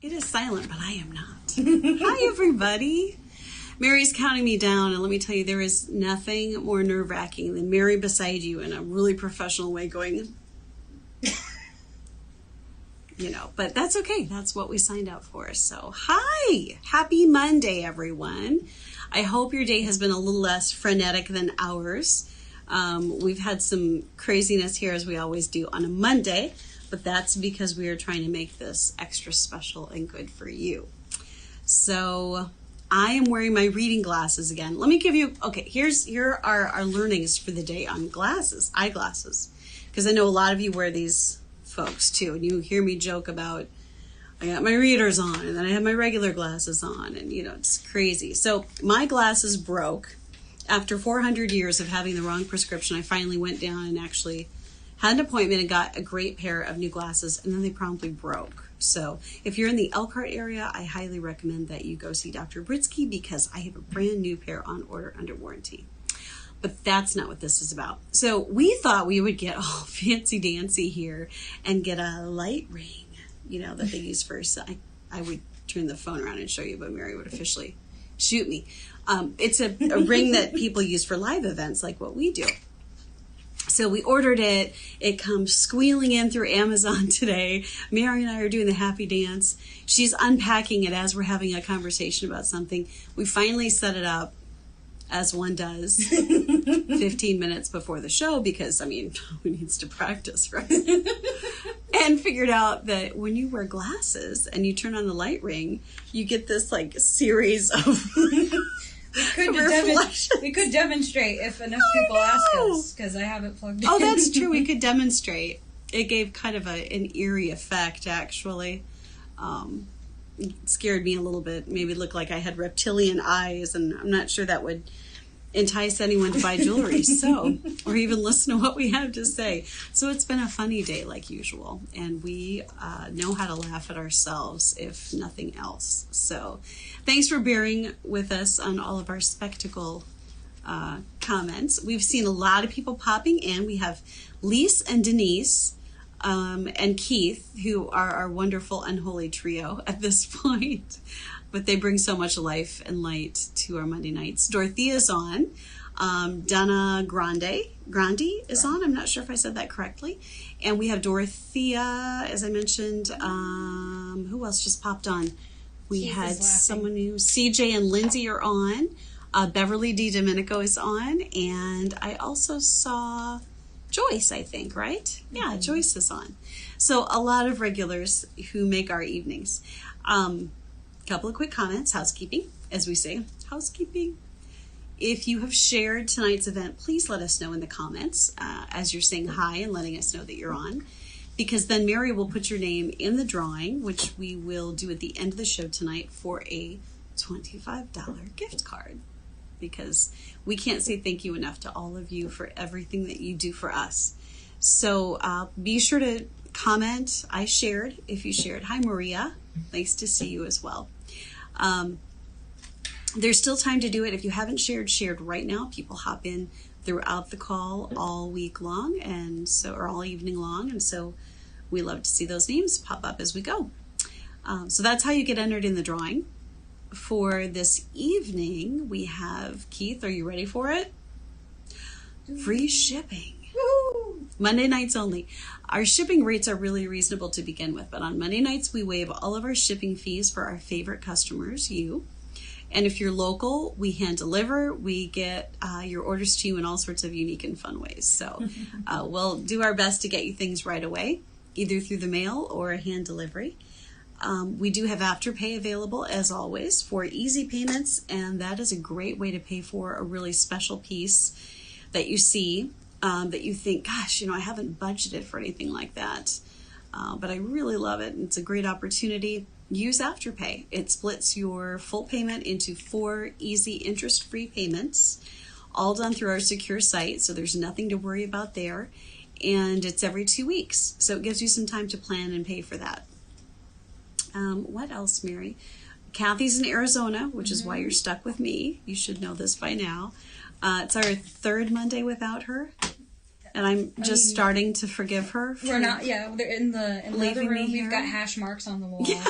It is silent, but I am not. Hi, everybody. Mary's counting me down, and let me tell you, there is nothing more nerve-wracking than Mary beside you in a really professional way going, but that's okay. That's what we signed up for. So, hi. Happy Monday, everyone. I hope your day has been a little less frenetic than ours. We've had some craziness here, as we always do on a Monday, but that's because we are trying to make this extra special and good for you. So I am wearing my reading glasses again. Let me give you, here are our learnings for the day on glasses, eyeglasses, because I know a lot of you wear these folks too, and you hear me joke about, I got my readers on, and then I have my regular glasses on, and it's crazy. So my glasses broke. After 400 years of having the wrong prescription, I finally went down and actually had an appointment and got a great pair of new glasses, and then they promptly broke. So if you're in the Elkhart area, I highly recommend that you go see Dr. Britsky, because I have a brand new pair on order under warranty. But that's not what this is about. So we thought we would get all fancy-dancy here and get a light ring, that they use for, I would turn the phone around and show you, but Mary would officially shoot me. It's a ring that people use for live events like what we do. So we ordered it. It comes squealing in through Amazon today. Mary and I are doing the happy dance. She's unpacking it as we're having a conversation about something. We finally set it up, as one does, 15 minutes before the show, because, who needs to practice, right? And figured out that when you wear glasses and you turn on the light ring, you get this, series of... We could demonstrate if enough people ask us, because I have it plugged in. Oh, that's true. We could demonstrate. It gave kind of an eerie effect, actually. It scared me a little bit. Maybe it looked like I had reptilian eyes, and I'm not sure that would entice anyone to buy jewelry, or even listen to what we have to say. So it's been a funny day like usual, and we know how to laugh at ourselves, if nothing else. So thanks for bearing with us on all of our spectacle comments. We've seen a lot of people popping in. We have Lise and Denise and Keith, who are our wonderful unholy trio at this point. But they bring so much life and light to our Monday nights. Dorothea's on. Donna Grande is on. I'm not sure if I said that correctly. And we have Dorothea, as I mentioned. Who else just popped on? We had someone new. CJ and Lindsay are on. Beverly D. Domenico is on. And I also saw Joyce, I think, right? Yeah, Joyce is on. So a lot of regulars who make our evenings. Couple of quick comments, housekeeping, as we say, housekeeping. If you have shared tonight's event, please let us know in the comments as you're saying hi and letting us know that you're on, because then Mary will put your name in the drawing, which we will do at the end of the show tonight, for a $25 gift card, because we can't say thank you enough to all of you for everything that you do for us. So be sure to comment. I shared, if you shared. Hi, Maria. Nice to see you as well. There's still time to do it. If you haven't shared right now. People hop in throughout the call all week long, or all evening long, and so we love to see those names pop up as we go. So that's how you get entered in the drawing. For this evening, we have, Keith, are you ready for it? Free shipping. Woo! Monday nights only. Our shipping rates are really reasonable to begin with, but on Monday nights, we waive all of our shipping fees for our favorite customers, you. And if you're local, we hand deliver. We get your orders to you in all sorts of unique and fun ways. So we'll do our best to get you things right away, either through the mail or a hand delivery. We do have Afterpay available, as always, for easy payments, and that is a great way to pay for a really special piece that you see, that you think, gosh, I haven't budgeted for anything like that, but I really love it, and it's a great opportunity. Use Afterpay. It splits your full payment into 4 easy interest-free payments, all done through our secure site, so there's nothing to worry about there, and it's every 2 weeks, so it gives you some time to plan and pay for that. What else, Mary? Kathy's in Arizona, which is why you're stuck with me. You should know this by now. It's our 3rd Monday without her. And I'm just starting to forgive her. We're not, they're in the other room. We've got hash marks on the wall. Yeah.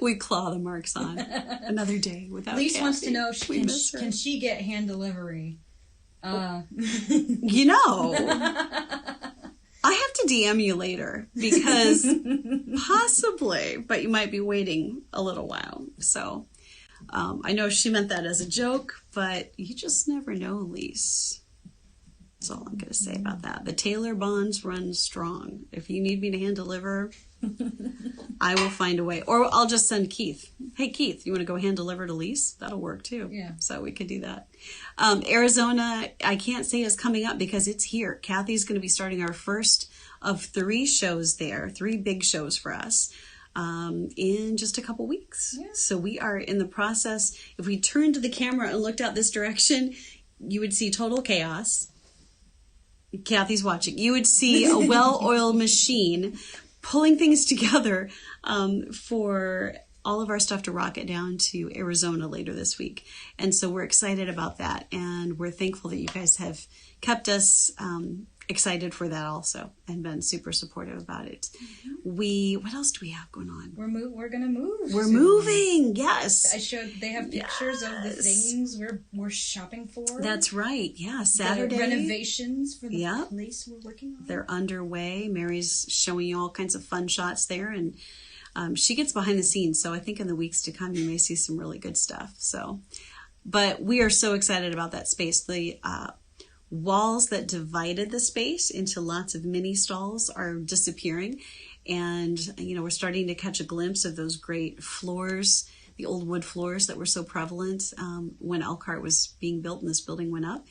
We claw the marks on. Another day without Lise Kathy. wants to know, can she get hand delivery? You know, I have to DM you later because possibly, but you might be waiting a little while. So I know she meant that as a joke, but you just never know, Lise. That's all I'm going to say about that. The Taylor bonds run strong. If you need me to hand deliver, I will find a way. Or I'll just send Keith. Hey, Keith, you want to go hand deliver to Lise? That'll work too. Yeah. So we could do that. Arizona, I can't say is coming up because it's here. Kathy's going to be starting our first of 3 shows there, 3 big shows for us in just a couple weeks. Yeah. So we are in the process. If we turned to the camera and looked out this direction, you would see total chaos. Kathy's watching. You would see a well-oiled machine pulling things together for all of our stuff to rocket down to Arizona later this week. And so we're excited about that. And we're thankful that you guys have kept us excited for that also and been super supportive about it. What else do we have going on? We're gonna move. We're soon. moving. Yes. They have pictures of the things we're shopping for. That's right. Yeah. Saturday. The renovations for the place we're working on. They're underway. Mary's showing you all kinds of fun shots there, and she gets behind the scenes. So I think in the weeks to come, you may see some really good stuff. So, but we are so excited about that space. The walls that divided the space into lots of mini stalls are disappearing. And, we're starting to catch a glimpse of those great floors, the old wood floors that were so prevalent when Elkhart was being built and this building went up.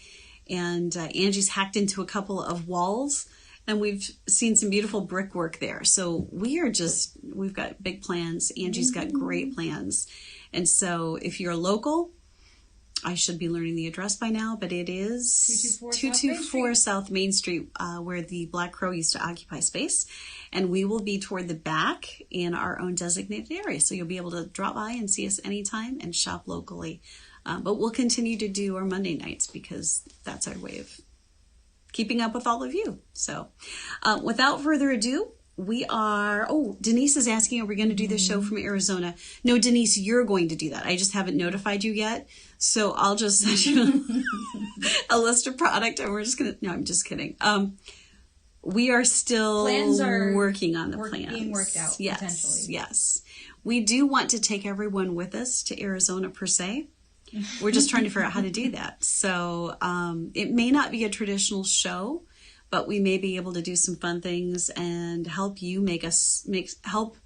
And Angie's hacked into a couple of walls, and we've seen some beautiful brickwork there. So we've got big plans. Angie's got great plans. And so if you're local, I should be learning the address by now, but it is 224 South Main Street, where the Black Crow used to occupy space. And we will be toward the back in our own designated area. So you'll be able to drop by and see us anytime and shop locally. But we'll continue to do our Monday nights because that's our way of keeping up with all of you. So without further ado, Denise is asking, are we going to do this show from Arizona? No, Denise, you're going to do that. I just haven't notified you yet. So I'll just send you a list of product and we're just going to, no, I'm just kidding. We are still working on the plans. Being worked out, potentially. Yes. We do want to take everyone with us to Arizona per se. We're just trying to figure out how to do that. So it may not be a traditional show, but we may be able to do some fun things and help help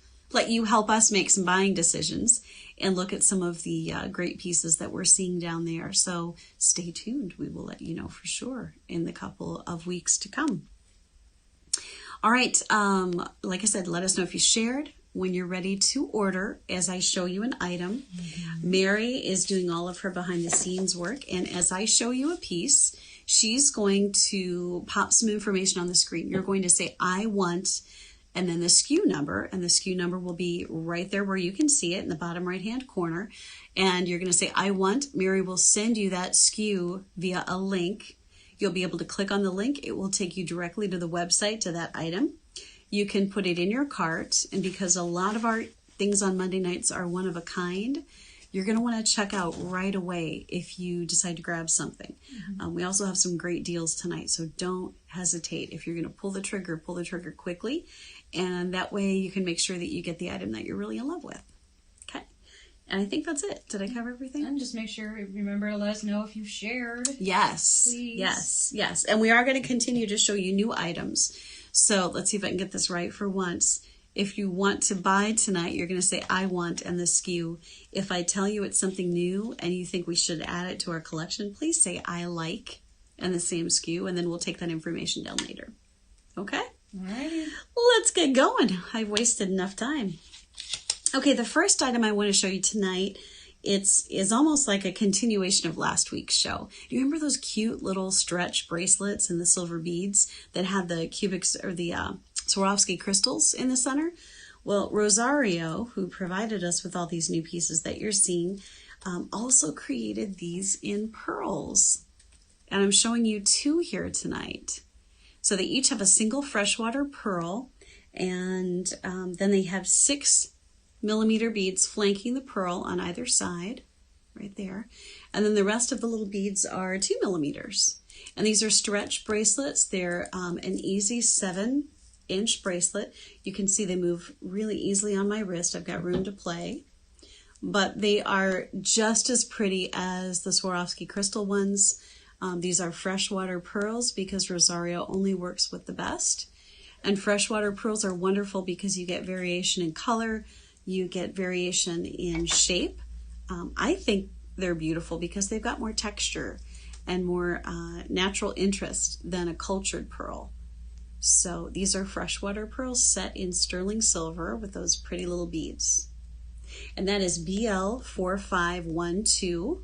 us make some buying decisions and look at some of the great pieces that we're seeing down there. So stay tuned. We will let you know for sure in the couple of weeks to come. All right. Like I said, let us know if you shared when you're ready to order as I show you an item. Mary is doing all of her behind the scenes work. And as I show you a piece, she's going to pop some information on the screen. You're going to say, I want, and then the SKU number, and the SKU number will be right there where you can see it in the bottom right-hand corner. And you're going to say, I want. Mary will send you that SKU via a link. You'll be able to click on the link. It will take you directly to the website, to that item. You can put it in your cart. And because a lot of our things on Monday nights are one of a kind, you're going to want to check out right away if you decide to grab something. We also have some great deals tonight, so don't hesitate. If you're going to pull the trigger quickly, and that way you can make sure that you get the item that you're really in love with. Okay, and I think that's it. Did I cover everything? And just make sure, remember to let us know if you shared. Yes, please. Yes. And we are going to continue to show you new items. So let's see if I can get this right for once. If you want to buy tonight, you're going to say, I want, and the SKU. If I tell you it's something new and you think we should add it to our collection, please say, I like, and the same SKU, and then we'll take that information down later. Okay? Alrighty. Let's get going. I've wasted enough time. Okay, the first item I want to show you tonight, is almost like a continuation of last week's show. Do you remember those cute little stretch bracelets and the silver beads that had the cubics or the Swarovski crystals in the center? Well, Rosario, who provided us with all these new pieces that you're seeing, also created these in pearls. And I'm showing you 2 here tonight. So they each have a single freshwater pearl, and then they have 6 millimeter beads flanking the pearl on either side, right there. And then the rest of the little beads are 2 millimeters. And these are stretch bracelets. They're an easy 7-inch bracelet. You can see they move really easily on my wrist. I've got room to play. But they are just as pretty as the Swarovski crystal ones. These are freshwater pearls because Rosario only works with the best. And freshwater pearls are wonderful because you get variation in color, you get variation in shape. I think they're beautiful because they've got more texture and more natural interest than a cultured pearl. So these are freshwater pearls set in sterling silver with those pretty little beads. And that is BL4512.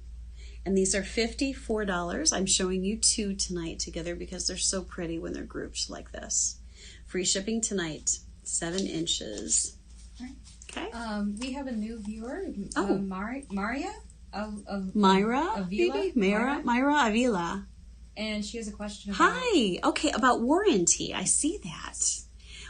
And these are $54. I'm showing you 2 tonight together because they're so pretty when they're grouped like this. Free shipping tonight, 7 inches. Okay. We have a new viewer, Maria Myra Avila. Myra Avila. And she has a question about... Hi. Okay, about warranty. I see that.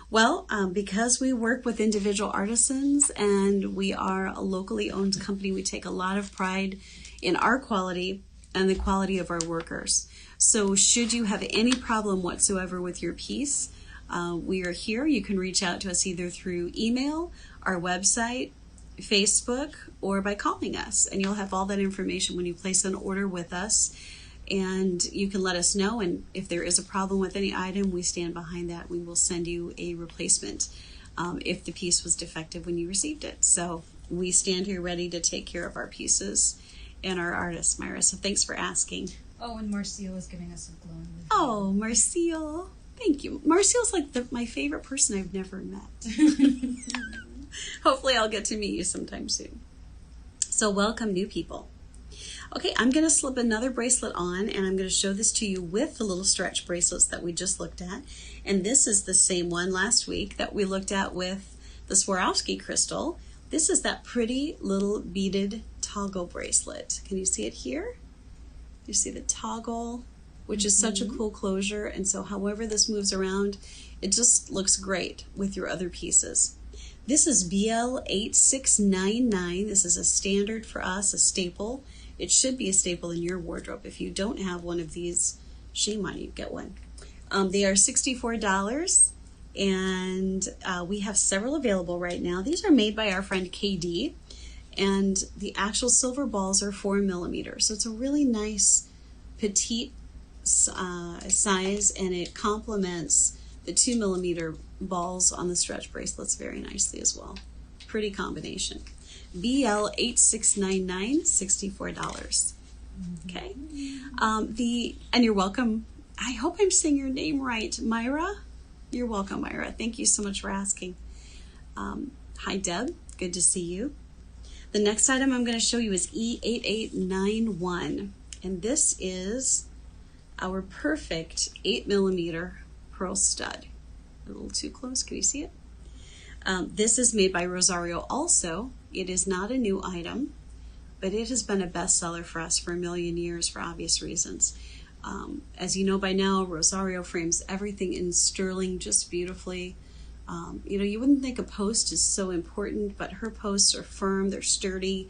Well, because we work with individual artisans and we are a locally owned company, we take a lot of pride in our quality and the quality of our workers. So should you have any problem whatsoever with your piece, we are here. You can reach out to us either through email, our website, Facebook, or by calling us. And you'll have all that information when you place an order with us. And you can let us know. And if there is a problem with any item, we stand behind that. We will send you a replacement if the piece was defective when you received it. So we stand here ready to take care of our pieces and our artists, Myra. So thanks for asking. Oh, and Marcio is giving us a glowing review. Oh, Marcio. Thank you. Marcio's like my favorite person I've never met. Hopefully I'll get to meet you sometime soon. So welcome, new people. Okay, I'm going to slip another bracelet on, and I'm going to show this to you with the little stretch bracelets that we just looked at. And this is the same one last week that we looked at with the Swarovski crystal. This is that pretty little beaded toggle bracelet. Can you see it here? You see the toggle, which is such a cool closure. And so however this moves around, it just looks great with your other pieces. This is BL8699. This is a standard for us, a staple. It should be a staple in your wardrobe. If you don't have one of these, shame on you, get one. They are $64, and we have several available right now. These are made by our friend KD, and the actual silver balls are 4 millimeters. So it's a really nice petite size, and it complements the 2 millimeter balls on the stretch bracelets very nicely as well. Pretty combination. BL8699, $64. Okay. And you're welcome. I hope I'm saying your name right. Myra? You're welcome, Myra. Thank you so much for asking. Hi, Deb. Good to see you. The next item I'm going to show you is E8891. And this is our perfect 8 millimeter pearl stud. A little too close. Can you see it? This is made by Rosario also. It is not a new item, but it has been a bestseller for us for a million years for obvious reasons. As you know by now, Rosario frames everything in sterling just beautifully. You wouldn't think a post is so important, but her posts are firm, they're sturdy,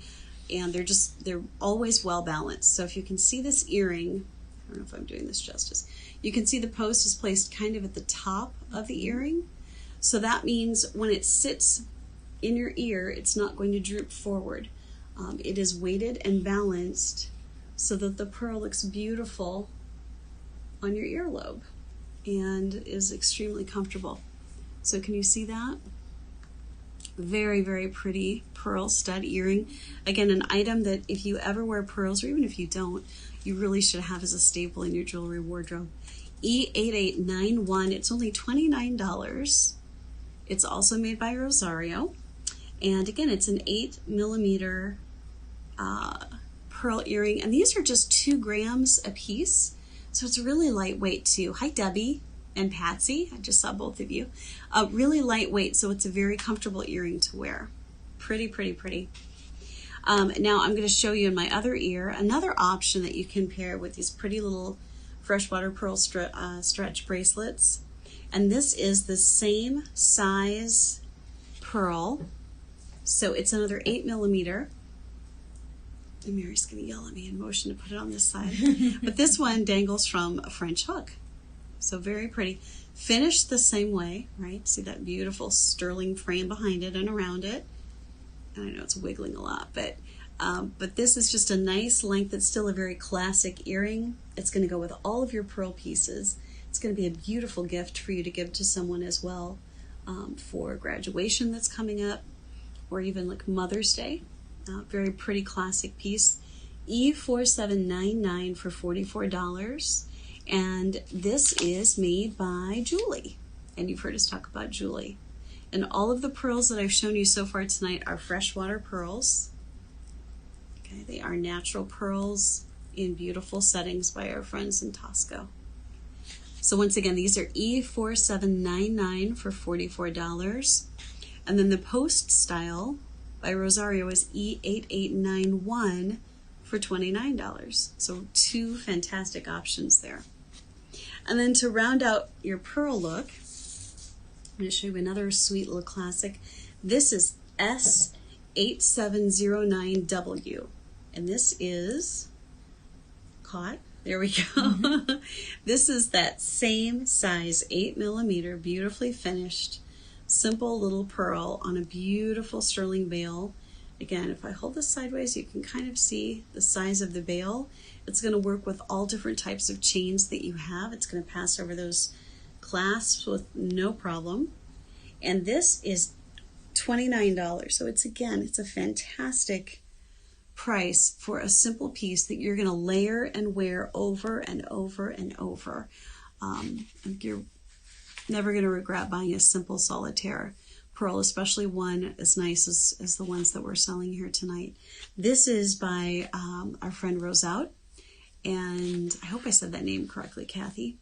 and they're always well balanced. So if you can see this earring, I don't know if I'm doing this justice, you can see the post is placed kind of at the top of the earring. So that means when it sits in your ear, it's not going to droop forward. It is weighted and balanced so that the pearl looks beautiful on your earlobe and is extremely comfortable. So can you see that? Very, very pretty pearl stud earring. Again, an item that if you ever wear pearls, or even if you don't, you really should have as a staple in your jewelry wardrobe. E8891, it's only $29. It's also made by Rosario. And again, it's an 8 millimeter pearl earring. And these are just 2 grams a piece. So it's really lightweight too. Hi, Debbie and Patsy. I just saw both of you. Really lightweight, so it's a very comfortable earring to wear. Pretty, pretty, pretty. Now I'm going to show you in my other ear another option that you can pair with these pretty little freshwater pearl stretch bracelets. And this is the same size pearl So it's another 8mm. And Mary's going to yell at me in motion to put it on this side. But this one dangles from a French hook. So very pretty. Finished the same way, right? See that beautiful sterling frame behind it and around it. And I know it's wiggling a lot, but this is just a nice length. It's still a very classic earring. It's going to go with all of your pearl pieces. It's going to be a beautiful gift for you to give to someone as well, for graduation that's coming up, or even like Mother's Day. Very pretty classic piece. E4799 for $44. And this is made by Julie. And you've heard us talk about Julie. And all of the pearls that I've shown you so far tonight are freshwater pearls. Okay, they are natural pearls in beautiful settings by our friends in Taxco. So once again, these are E4799 for $44. And then the post style by Rosario is E8891 for $29. So two fantastic options there. And then to round out your pearl look, I'm going to show you another sweet little classic. This is S8709W. And this is caught. There we go. This is that same size, 8mm, beautifully finished, simple little pearl on a beautiful sterling bail. Again, if I hold this sideways, you can kind of see the size of the bail. It's going to work with all different types of chains that you have. It's going to pass over those clasps with no problem. And this is $29. So it's a fantastic price for a simple piece that you're going to layer and wear over and over and over. You're never going to regret buying a simple solitaire pearl, especially one as nice as the ones that we're selling here tonight. This is by our friend Roseout, and I hope I said that name correctly, Kathy.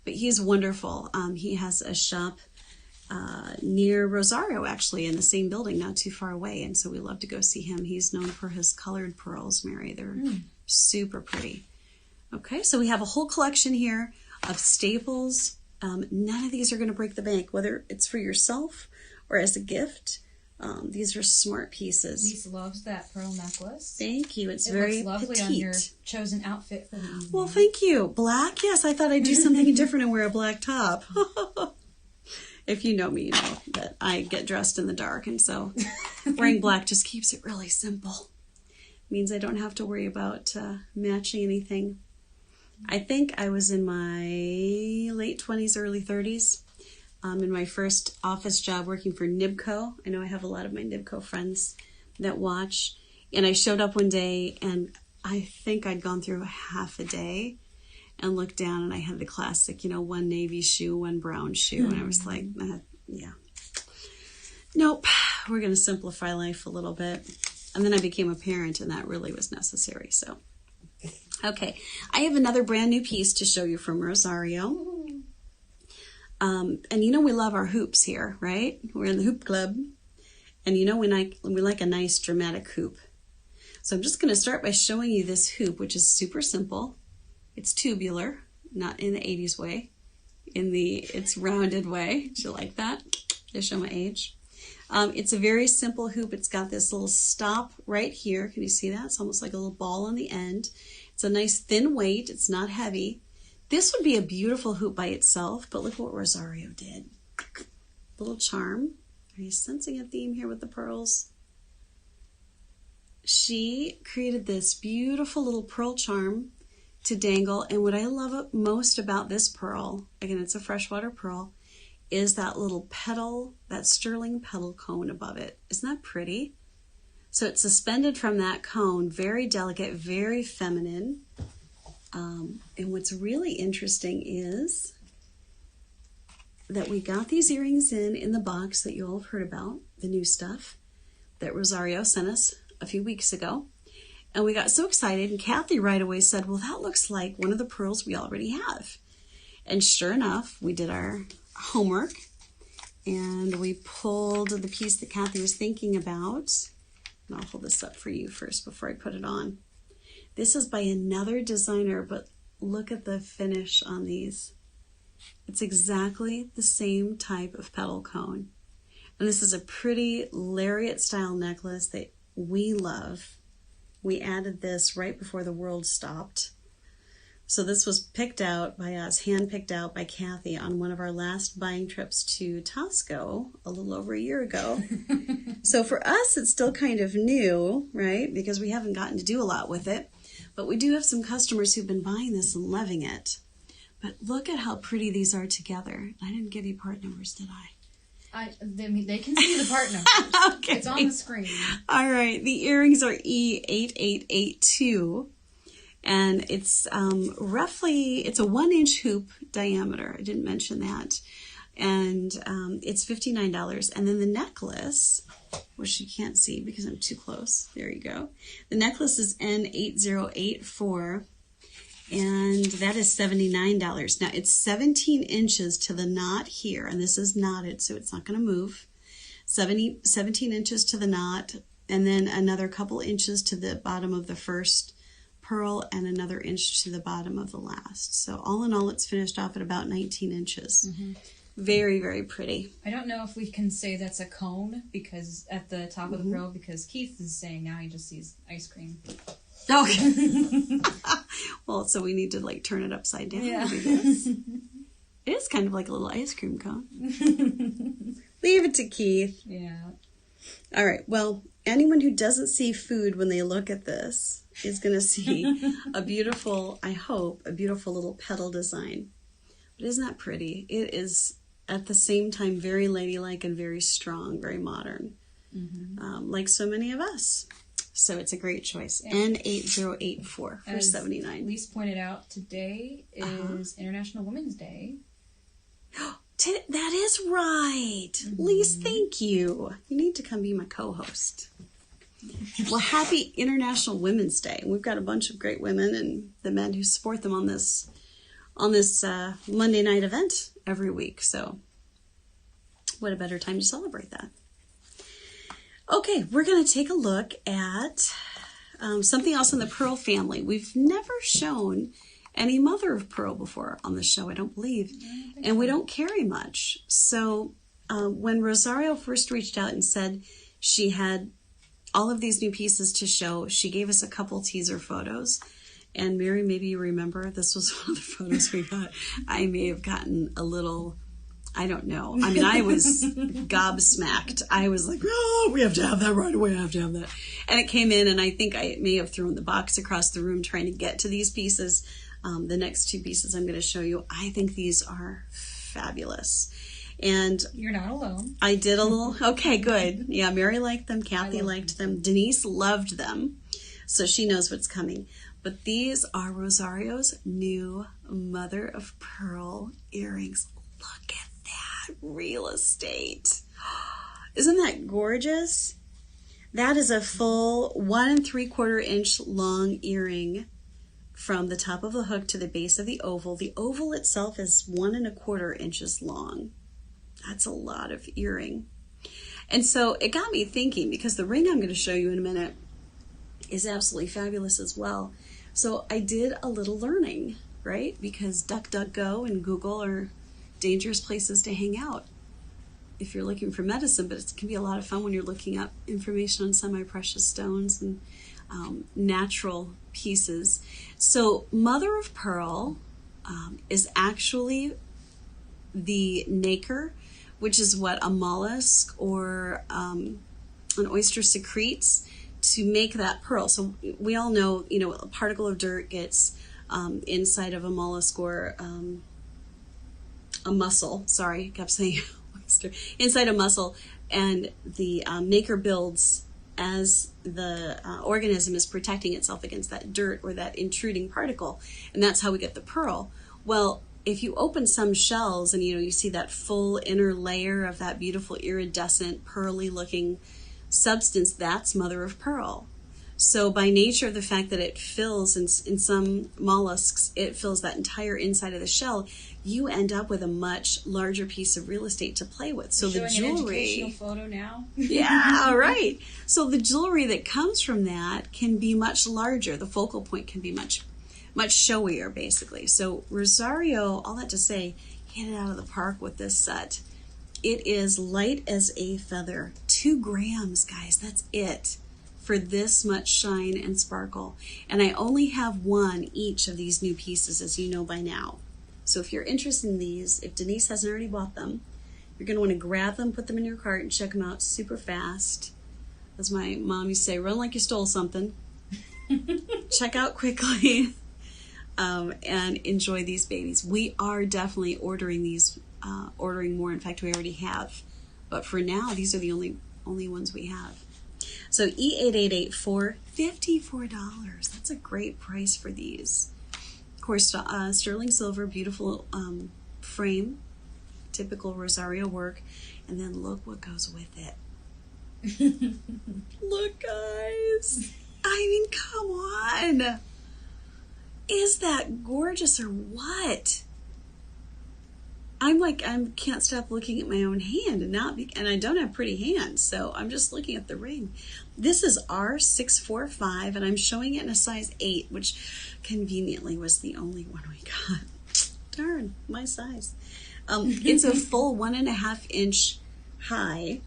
But he's wonderful. He has a shop near Rosario, actually, in the same building, not too far away, and so we love to go see him. He's known for his colored pearls, Mary. They're super pretty. Okay, so we have a whole collection here of staples. None of these are going to break the bank, whether it's for yourself or as a gift. These are smart pieces. Lisa loves that pearl necklace. Thank you. It very looks lovely petite on your chosen outfit for the evening. Well, thank you. Black? Yes, I thought I'd do something different and wear a black top. If you know me, you know that I get dressed in the dark, and so wearing black just keeps it really simple. It means I don't have to worry about matching anything. I think I was in my late 20s, early 30s. In my first office job working for Nibco. I know I have a lot of my Nibco friends that watch. And I showed up one day, and I think I'd gone through half a day and looked down, and I had the classic, one navy shoe, one brown shoe. And I was like, yeah. Nope, we're going to simplify life a little bit. And then I became a parent, and that really was necessary. So, okay. I have another brand new piece to show you from Rosario. And we love our hoops here, right? We're in the hoop club. And we like a nice dramatic hoop. So I'm just going to start by showing you this hoop, which is super simple. It's tubular, not in the 80s way, it's rounded way. Do you like that? To show my age. It's a very simple hoop. It's got this little stop right here. Can you see that? It's almost like a little ball on the end. It's a nice thin weight. It's not heavy. This would be a beautiful hoop by itself, but look what Rosario did. Little charm. Are you sensing a theme here with the pearls? She created this beautiful little pearl charm to dangle, and what I love most about this pearl, again, it's a freshwater pearl, is that little petal, that sterling petal cone above it. Isn't that pretty? So it's suspended from that cone, very delicate, very feminine. And what's really interesting is that we got these earrings in the box that you all have heard about, the new stuff that Rosario sent us a few weeks ago. And we got so excited, and Kathy right away said, well, that looks like one of the pearls we already have. And sure enough, we did our homework, and we pulled the piece that Kathy was thinking about. And I'll hold this up for you first before I put it on. This is by another designer, but look at the finish on these. It's exactly the same type of petal cone. And this is a pretty lariat style necklace that we love. We added this right before the world stopped. So this was picked out by us, hand-picked out by Kathy on one of our last buying trips to Taxco a little over a year ago. So for us, it's still kind of new, right? Because we haven't gotten to do a lot with it. But we do have some customers who've been buying this and loving it. But look at how pretty these are together. I didn't give you part numbers, did I? They can see the part number. Okay. It's on the screen. All right. The earrings are E8882. And it's roughly, it's a 1-inch hoop diameter. I didn't mention that. And it's $59. And then the necklace, which you can't see because I'm too close. There you go. The necklace is N8084. And that is $79. Now, it's 17 inches to the knot here. And this is knotted, so it's not going to move. 17 inches to the knot. And then another couple inches to the bottom of the first pearl and another inch to the bottom of the last. So all in all, it's finished off at about 19 inches. Mm-hmm. Very, very pretty. I don't know if we can say that's a cone because at the top of the pearl, because Keith is saying now he just sees ice cream. Okay. Well, so we need to like turn it upside down. Yeah. It is kind of like a little ice cream cone. Leave it to Keith. Yeah. All right. Well, anyone who doesn't see food when they look at this is going to see a beautiful, I hope, a beautiful little petal design. But isn't that pretty? It is at the same time very ladylike and very strong, very modern, like so many of us. So it's a great choice. Yeah. N8084 for As $79. Lise pointed out, today is International Women's Day. That is right. Lise, thank you. You need to come be my co-host. Well, happy International Women's Day. We've got a bunch of great women and the men who support them on this Monday night event every week. So what a better time to celebrate that. Okay, we're going to take a look at something else in the pearl family. We've never shown any mother of pearl before on the show, I don't believe. And we don't carry much. So when Rosario first reached out and said she had all of these new pieces to show, she gave us a couple teaser photos. And Mary, maybe you remember, this was one of the photos we got. I may have gotten a little, I don't know. I mean, I was gobsmacked. I was like, oh, we have to have that right away. I have to have that. And it came in, and I think I may have thrown the box across the room trying to get to these pieces. The next two pieces I'm going to show you, I think these are fabulous. And you're not alone. I did a little, okay, good. Yeah, Mary liked them. Kathy liked them. Denise loved them. So she knows what's coming. But these are Rosario's new mother of pearl earrings. Look at that real estate. Isn't that gorgeous? That is a full 1 3/4 inch long earring from the top of the hook to the base of the oval. The oval itself is 1 1/4 inches long. That's a lot of earring. And so it got me thinking, because the ring I'm going to show you in a minute is absolutely fabulous as well. So I did a little learning, right? Because DuckDuckGo and Google are dangerous places to hang out if you're looking for medicine, but it can be a lot of fun when you're looking up information on semi-precious stones and natural pieces. So mother of pearl is actually the nacre, which is what a mollusk or an oyster secretes to make that pearl. So we all know, a particle of dirt gets inside of a mollusk or a mussel. Sorry, I kept saying oyster. Inside a mussel, and the nacre builds as the organism is protecting itself against that dirt or that intruding particle, and that's how we get the pearl. Well, if you open some shells and you see that full inner layer of that beautiful iridescent pearly looking substance, that's mother of pearl. So by nature of the fact that it fills in some mollusks, it fills that entire inside of the shell, you end up with a much larger piece of real estate to play with. So the jewelry, an educational photo now. Yeah, right. So the jewelry that comes from that can be much larger. The focal point can be much showier, basically. So Rosario, all that to say, hit it out of the park with this set. It is light as a feather. 2 grams, guys. That's it for this much shine and sparkle. And I only have one each of these new pieces, as you know by now. So if you're interested in these, if Denise hasn't already bought them, you're going to want to grab them, put them in your cart, and check them out super fast. As my mom used to say, run like you stole something. Check out quickly. And enjoy these babies. We are definitely ordering these, ordering more. In fact, we already have. But for now, these are the only ones we have. So E8884, $54. That's a great price for these. Of course, sterling silver, beautiful frame, typical Rosario work. And then look what goes with it. Look, guys. I mean, come on. Is that gorgeous or what? I can't stop looking at my own hand and I don't have pretty hands, so I'm just looking at the ring. This is R645 and I'm showing it in a size 8, which conveniently was the only one we got. Darn, my size. It's a full 1.5 inch high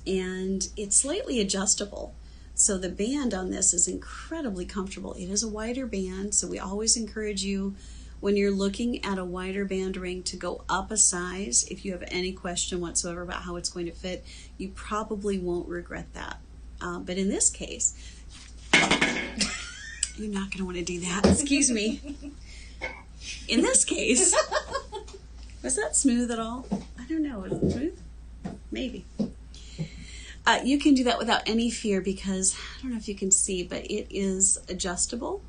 and it's slightly adjustable. So the band on this is incredibly comfortable. It is a wider band, so we always encourage you when you're looking at a wider band ring to go up a size. If you have any question whatsoever about how it's going to fit, you probably won't regret that. But in this case, you're not going to want to do that. Excuse me. In this case, was that smooth at all? I don't know. Was it smooth? Maybe. You can do that without any fear because, I don't know if you can see, but it is adjustable.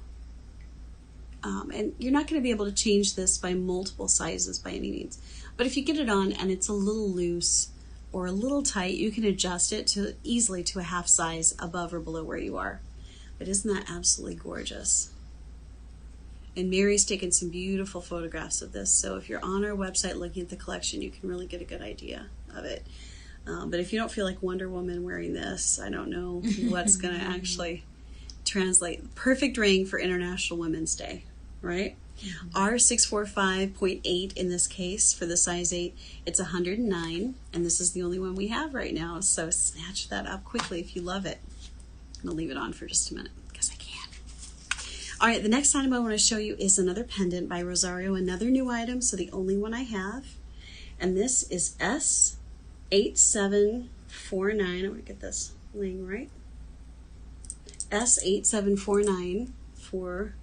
And you're not going to be able to change this by multiple sizes by any means. But if you get it on and it's a little loose or a little tight, you can adjust it easily to a half size above or below where you are. But isn't that absolutely gorgeous? And Mary's taken some beautiful photographs of this. So if you're on our website looking at the collection, you can really get a good idea of it. But if you don't feel like Wonder Woman wearing this, I don't know what's going to actually translate. Perfect ring for International Women's Day, right? Mm-hmm. R645.8 in this case for the size 8. It's $109, and this is the only one we have right now. So snatch that up quickly if you love it. I'm going to leave it on for just a minute because I can. All right, the next item I want to show you is another pendant by Rosario, another new item, so the only one I have. And this is S8749. I want to get this laying right. S8749 for,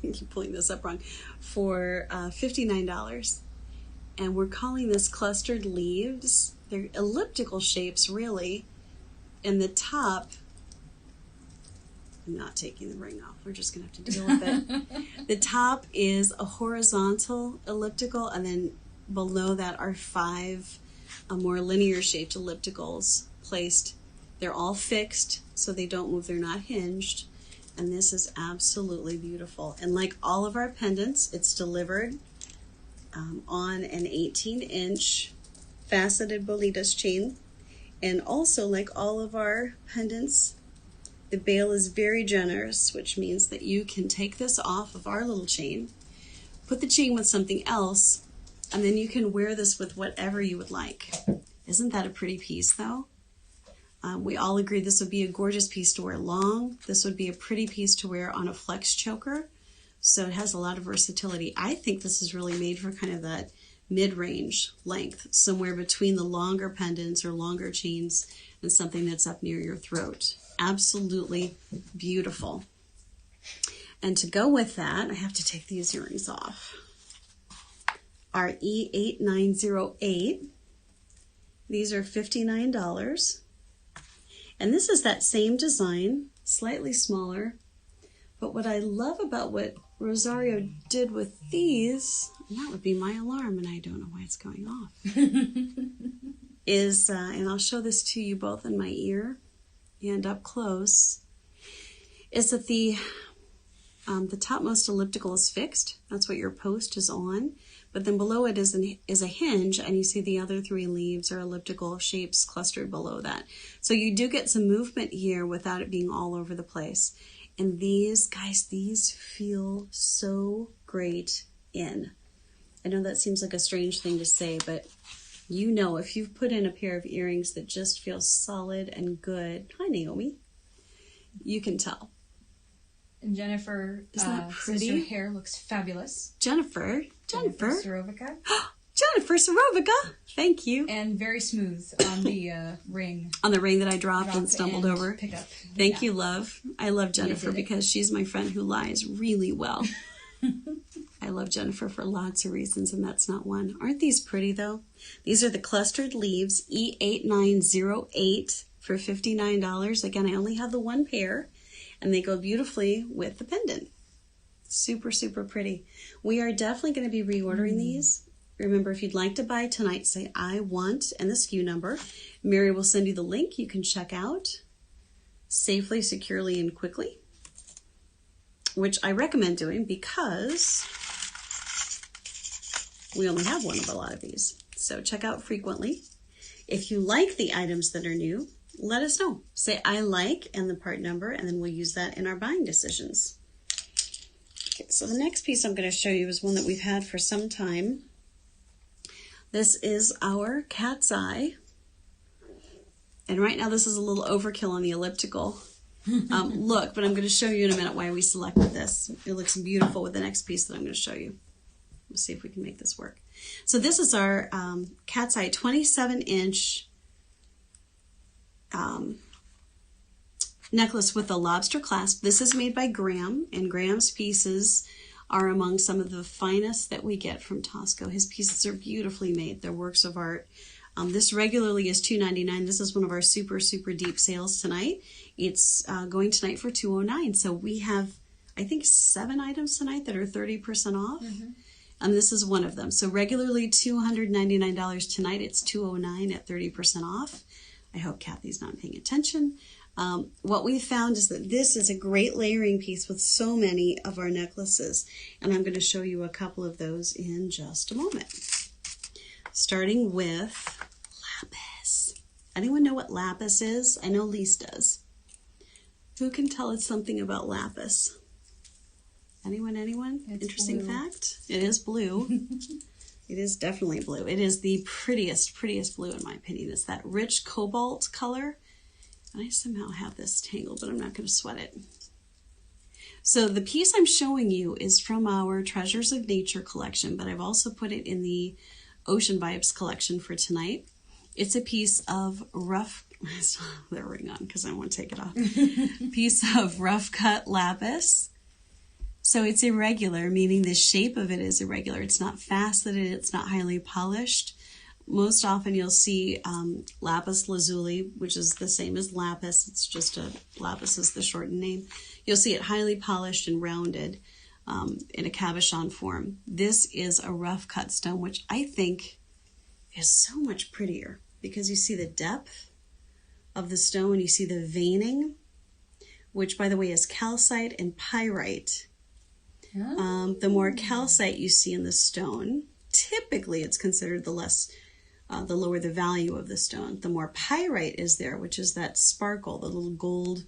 I keep pulling this up wrong, for $59. And we're calling this clustered leaves. They're elliptical shapes, really. And the top, I'm not taking the ring off. We're just going to have to deal with it. The top is a horizontal elliptical, and then below that are 5 more linear shaped ellipticals placed. They're all fixed, so they don't move. They're not hinged. And this is absolutely beautiful. And like all of our pendants, it's delivered on an 18-inch faceted bolitas chain. And also, like all of our pendants, the bail is very generous, which means that you can take this off of our little chain, put the chain with something else, and then you can wear this with whatever you would like. Isn't that a pretty piece, though? We all agree this would be a gorgeous piece to wear long. This would be a pretty piece to wear on a flex choker. So it has a lot of versatility. I think this is really made for kind of that mid-range length, somewhere between the longer pendants or longer chains and something that's up near your throat. Absolutely beautiful. And to go with that, I have to take these earrings off. Our E8908. These are $59. And this is that same design, slightly smaller. But what I love about what Rosario did with these, and that would be my alarm, and I don't know why it's going off, is, and I'll show this to you both in my ear and up close, is that the topmost elliptical is fixed. That's what your post is on. But then below it is a hinge, and you see the other 3 leaves are elliptical shapes clustered below that. So you do get some movement here without it being all over the place. And these, guys, these feel so great in. I know that seems like a strange thing to say, but you know, if you've put in a pair of earrings that just feel solid and good, hi Naomi, you can tell. And Jennifer Isn't that says pretty? your hair looks fabulous. Jennifer Sorovica. Jennifer Sorovica, thank you. And very smooth on the ring. On the ring that I dropped and stumbled and over. Pick up. Thank you, love. I love Jennifer did it. because she's my friend who lies really well. I love Jennifer for lots of reasons, and that's not one. Aren't these pretty, though? These are the clustered leaves, E8908 for $59. Again, I only have the one pair, and they go beautifully with the pendant. Super, super pretty. We are definitely going to be reordering these. Remember, if you'd like to buy tonight, say I want and the SKU number. Mary will send you the link you can check out safely, securely, and quickly, which I recommend doing because we only have one of a lot of these. So check out frequently. If you like the items that are new, let us know. Say I like and the part number, and then we'll use that in our buying decisions. Okay, so the next piece I'm going to show you is one that we've had for some time. This is our cat's eye. And right now this is a little overkill on the elliptical look, but I'm going to show you in a minute why we selected this. It looks beautiful with the next piece that I'm going to show you. We'll see if we can make this work. So this is our cat's eye 27-inch necklace with a lobster clasp. This is made by Graham, and Graham's pieces are among some of the finest that we get from Taxco. His pieces are beautifully made. They're works of art. This regularly is $2.99. This is one of our super, super deep sales tonight. It's going tonight for $2.09. So we have, I think, 7 items tonight that are 30% off. And this is one of them. So regularly $299 tonight. It's $2.09 at 30% off. I hope Kathy's not paying attention. What we found is that this is a great layering piece with so many of our necklaces, and I'm going to show you a couple of those in just a moment. Starting with lapis. Anyone know what lapis is? I know Lise does. Who can tell us something about lapis? Anyone? It's Interesting blue. fact? It is blue. It is definitely blue. It is the prettiest blue in my opinion. It's that rich cobalt color. And I somehow have this tangled, but I'm not going to sweat it. So the piece I'm showing you is from our Treasures of Nature collection, but I've also put it in the Ocean Vibes collection for tonight. It's a piece of rough, I still have the ring on because I want to take it off. Piece of rough cut lapis. So it's irregular, meaning the shape of it is irregular. It's not faceted, it's not highly polished. Most often you'll see lapis lazuli, which is the same as lapis. It's just lapis is the shortened name. You'll see it highly polished and rounded in a cabochon form. This is a rough cut stone, which I think is so much prettier because you see the depth of the stone. You see the veining, which by the way is calcite and pyrite. The more calcite you see in the stone, typically it's considered the lower the value of the stone. The more pyrite is there, which is that sparkle, the little gold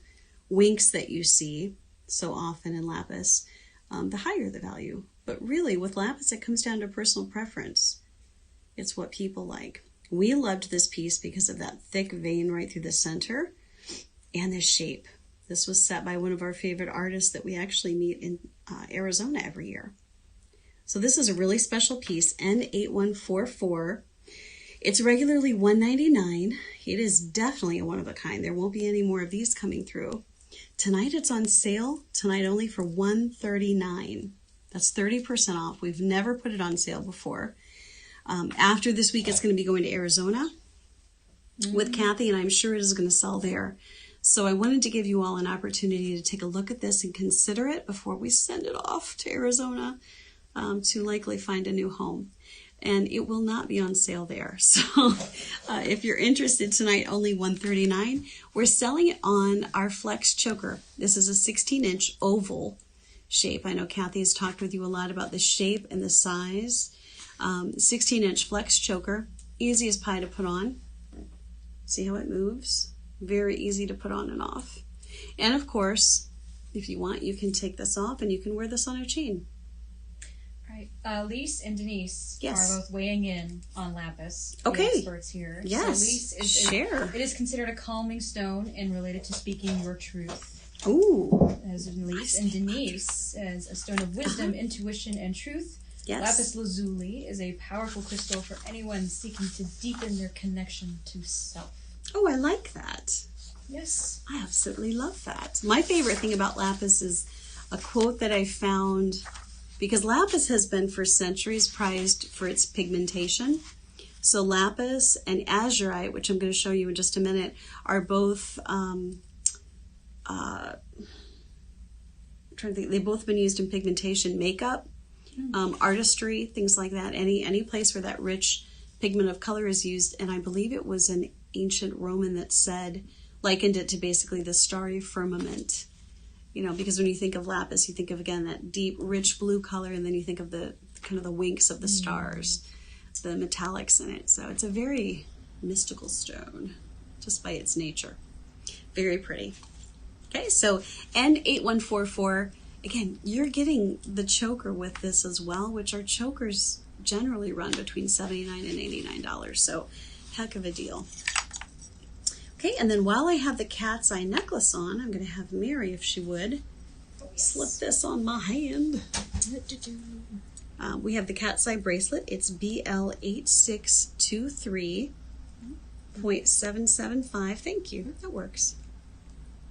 winks that you see so often in lapis, the higher the value. But really with lapis, it comes down to personal preference. It's what people like. We loved this piece because of that thick vein right through the center and the shape. This was set by one of our favorite artists that we actually meet in Arizona every year. So this is a really special piece, N8144. It's regularly $199. It is definitely a one-of-a-kind. There won't be any more of these coming through. Tonight it's on sale, tonight only for $139. That's 30% off. We've never put it on sale before. After this week, it's going to be going to Arizona with Kathy, and I'm sure it is going to sell there. So I wanted to give you all an opportunity to take a look at this and consider it before we send it off to Arizona to likely find a new home. And it will not be on sale there. So if you're interested tonight, only $139. We're selling it on our Flex Choker. This is a 16-inch oval shape. I know Kathy has talked with you a lot about the shape and the size. 16-inch Flex Choker, easy as pie to put on. See how it moves? Very easy to put on and off. And of course, if you want, you can take this off and you can wear this on a chain. Right. right. Lise and Denise Yes. are both weighing in on lapis. Okay. The experts here. Yes. So Lise is Share. it is considered a calming stone and related to speaking your truth. Ooh. As in Lise and Denise as a stone of wisdom, intuition, and truth. Yes. Lapis lazuli is a powerful crystal for anyone seeking to deepen their connection to self. Oh, I like that. Yes. I absolutely love that. My favorite thing about lapis is a quote that I found, because lapis has been for centuries prized for its pigmentation. So lapis and azurite, which I'm going to show you in just a minute, are both I'm trying to think. They've both been used in pigmentation, makeup, artistry, things like that. Any place where that rich pigment of color is used. And I believe it was an ancient Roman that likened it to basically the starry firmament. You know, because when you think of lapis, you think of, again, that deep, rich blue color, and then you think of the kind of the winks of the stars, the metallics in it. So it's a very mystical stone, just by its nature. Very pretty. Okay, so N8144, again, you're getting the choker with this as well, which our chokers generally run between $79 and $89. So heck of a deal. Okay, and then while I have the cat's eye necklace on, I'm going to have Mary, if she would, slip this on my hand. We have the cat's eye bracelet. It's BL8623.775. Thank you. That works.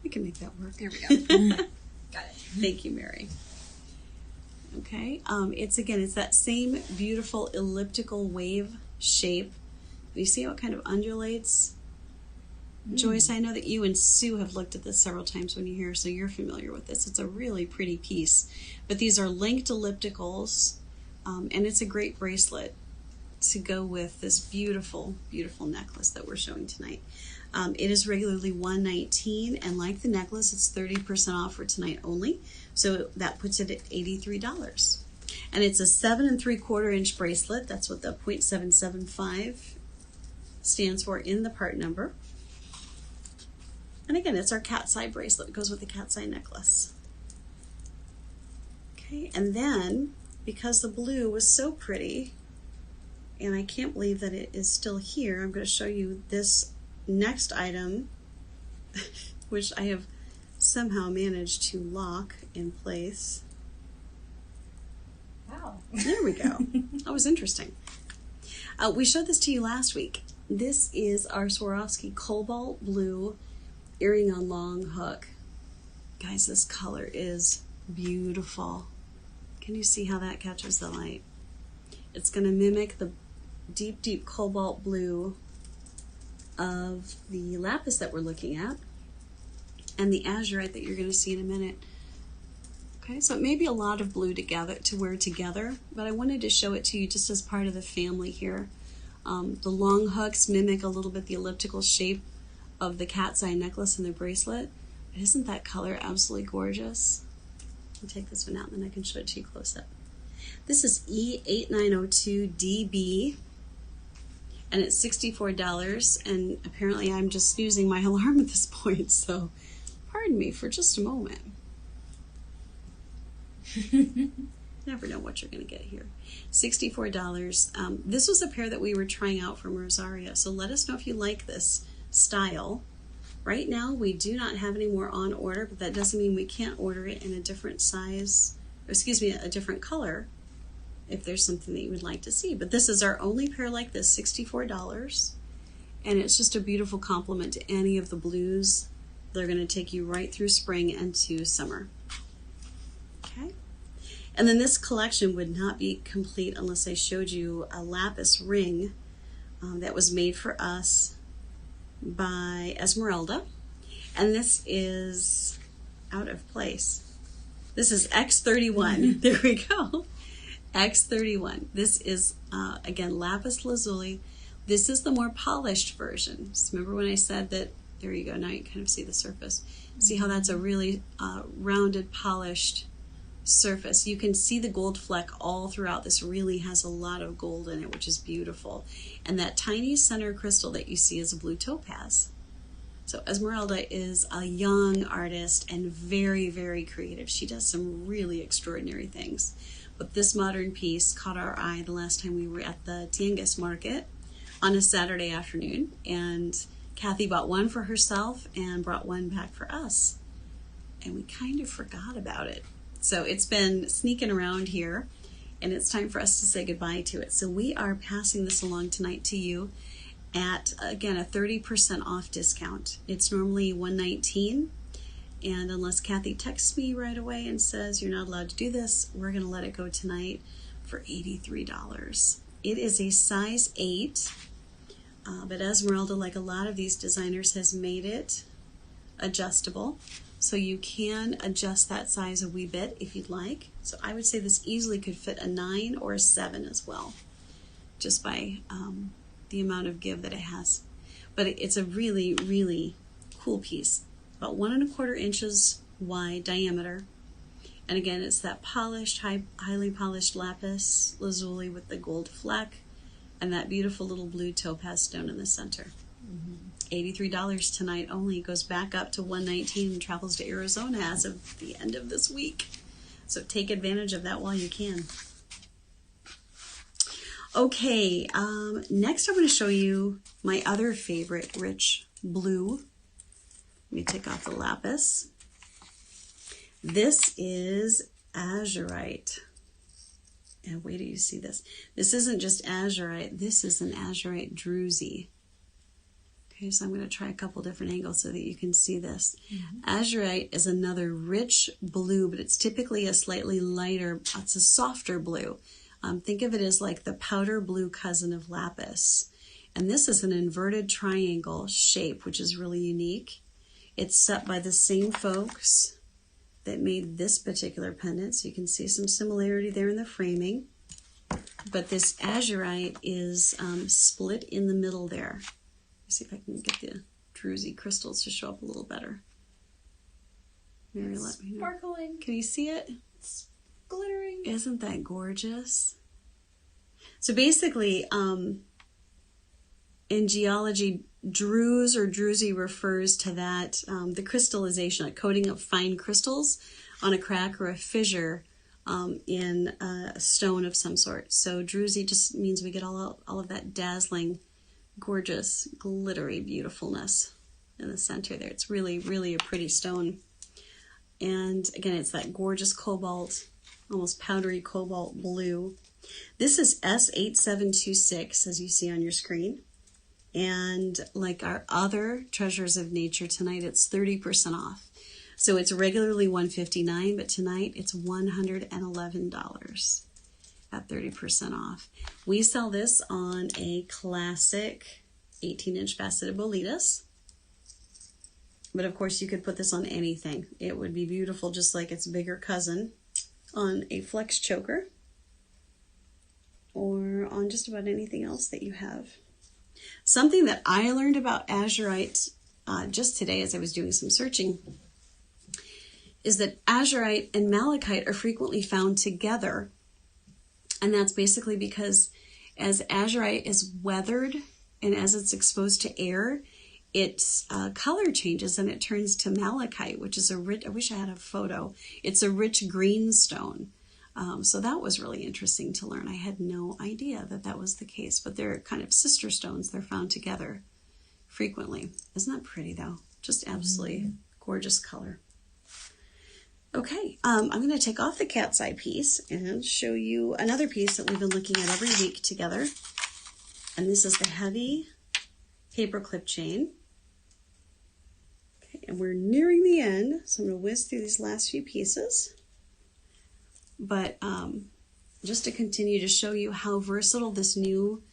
We can make that work. There we go. Got it. Thank you, Mary. Okay, it's that same beautiful elliptical wave shape. You see how it kind of undulates? Joyce, I know that you and Sue have looked at this several times when you're here, so you're familiar with this. It's a really pretty piece. But these are linked ellipticals, and it's a great bracelet to go with this beautiful, beautiful necklace that we're showing tonight. It is regularly $119, and like the necklace, it's 30% off for tonight only. So that puts it at $83. And it's a 7 3/4 inch bracelet. That's what the 0.775 stands for in the part number. And again, it's our cat's eye bracelet. It goes with the cat's eye necklace. Okay, and then because the blue was so pretty, and I can't believe that it is still here, I'm going to show you this next item, which I have somehow managed to lock in place. Wow. There we go. That was interesting. We showed this to you last week. This is our Swarovski Cobalt Blue earring on long hook. Guys, this color is beautiful. Can you see how that catches the light? It's going to mimic the deep, deep cobalt blue of the lapis that we're looking at and the azurite that you're going to see in a minute. Okay, so it may be a lot of blue to wear together, but I wanted to show it to you just as part of the family here. The long hooks mimic a little bit the elliptical shape of the cat's eye necklace and the bracelet. But isn't that color absolutely gorgeous? I'll take this one out and then I can show it to you close up. This is E8902DB, and it's $64, and apparently I'm just snoozing my alarm at this point, so pardon me for just a moment. Never know what you're going to get here. $64. This was a pair that we were trying out from Rosaria, so let us know if you like this style. Right now we do not have any more on order, but that doesn't mean we can't order it in a different size, excuse me, a different color if there's something that you would like to see. But this is our only pair like this, $64, and it's just a beautiful complement to any of the blues. They're going to take you right through spring and to summer. Okay, and then this collection would not be complete unless I showed you a lapis ring that was made for us by Esmeralda, and this is out of place. This is X31. There we go. X31. This is again lapis lazuli. This is the more polished version. So remember when I said that? There you go. Now you can kind of see the surface. See how that's a really rounded, polished surface. You can see the gold fleck all throughout. This really has a lot of gold in it, which is beautiful. And that tiny center crystal that you see is a blue topaz. So Esmeralda is a young artist and very, very creative. She does some really extraordinary things. But this modern piece caught our eye the last time we were at the Tianguis market on a Saturday afternoon, and Kathy bought one for herself and brought one back for us. And we kind of forgot about it. So it's been sneaking around here, and it's time for us to say goodbye to it. So we are passing this along tonight to you at, again, a 30% off discount. It's normally $119, and unless Kathy texts me right away and says you're not allowed to do this, we're going to let it go tonight for $83. It is a size 8, but Esmeralda, like a lot of these designers, has made it adjustable. So you can adjust that size a wee bit if you'd like. So I would say this easily could fit a 9 or a 7 as well, just by the amount of give that it has. But it's a really, really cool piece. About 1 1/4 inches wide diameter. And again, it's that polished, highly polished lapis lazuli with the gold fleck and that beautiful little blue topaz stone in the center. $83 tonight only. Goes back up to $119 and travels to Arizona as of the end of this week. So take advantage of that while you can. Okay, next I'm going to show you my other favorite rich blue. Let me take off the lapis. This is azurite. And wait till you see this. This isn't just azurite. This is an azurite druzy. Okay, so I'm going to try a couple different angles so that you can see this. Azurite is another rich blue, but it's typically a slightly lighter, it's a softer blue. Think of it as like the powder blue cousin of lapis. And this is an inverted triangle shape, which is really unique. It's set by the same folks that made this particular pendant, so you can see some similarity there in the framing. But this azurite is split in the middle there. See if I can get the druzy crystals to show up a little better. Mary, let me know. Sparkling. Can you see it? It's glittering. Isn't that gorgeous? So basically, in geology, druze or druzy refers to that, the crystallization, a coating of fine crystals on a crack or a fissure in a stone of some sort. So druzy just means we get all of that dazzling, gorgeous, glittery beautifulness in the center there. It's really, really a pretty stone. And again, it's that gorgeous cobalt, almost powdery cobalt blue. This is S8726, as you see on your screen. And like our other treasures of nature tonight, it's 30% off. So it's regularly $159, but tonight it's $111 at 30% off. We sell this on a classic 18-inch faceted boletus. But of course you could put this on anything. It would be beautiful just like its bigger cousin on a flex choker or on just about anything else that you have. Something that I learned about azurite just today as I was doing some searching is that azurite and malachite are frequently found together. And that's basically because as azurite is weathered and as it's exposed to air, its color changes and it turns to malachite, which is a rich, I wish I had a photo. It's a rich green stone. So that was really interesting to learn. I had no idea that that was the case, but they're kind of sister stones. They're found together frequently. Isn't that pretty though? Just absolutely gorgeous color. Okay, I'm going to take off the cat's eye piece and show you another piece that we've been looking at every week together. And this is the heavy paperclip chain. Okay, and we're nearing the end, so I'm going to whiz through these last few pieces. But just to continue to show you how versatile this new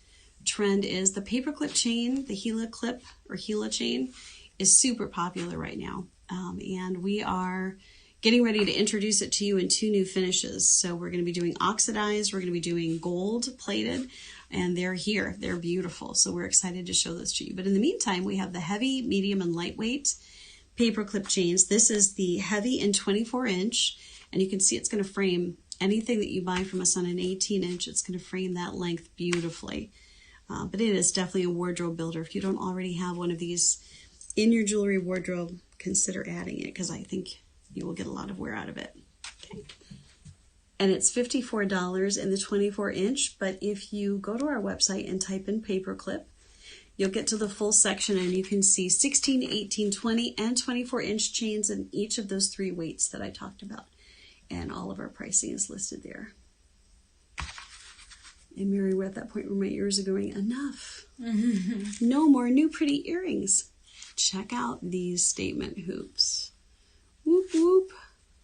trend is, the paperclip chain, the Gila clip or Gila chain, is super popular right now. And we are getting ready to introduce it to you in 2 new finishes. So we're going to be doing oxidized, we're going to be doing gold plated, and they're here. They're beautiful. So we're excited to show those to you. But in the meantime, we have the heavy, medium, and lightweight paperclip chains. This is the heavy and 24-inch, and you can see it's going to frame anything that you buy from us on an 18-inch. It's going to frame that length beautifully. But it is definitely a wardrobe builder. If you don't already have one of these in your jewelry wardrobe, consider adding it because I think you will get a lot of wear out of it. Okay. And it's $54 in the 24-inch, but if you go to our website and type in paperclip, you'll get to the full section and you can see 16, 18, 20, and 24-inch chains in each of those 3 weights that I talked about. And all of our pricing is listed there. And Mary, we're at that point where my ears are going, enough. No more new pretty earrings. Check out these statement hoops. Whoop, whoop.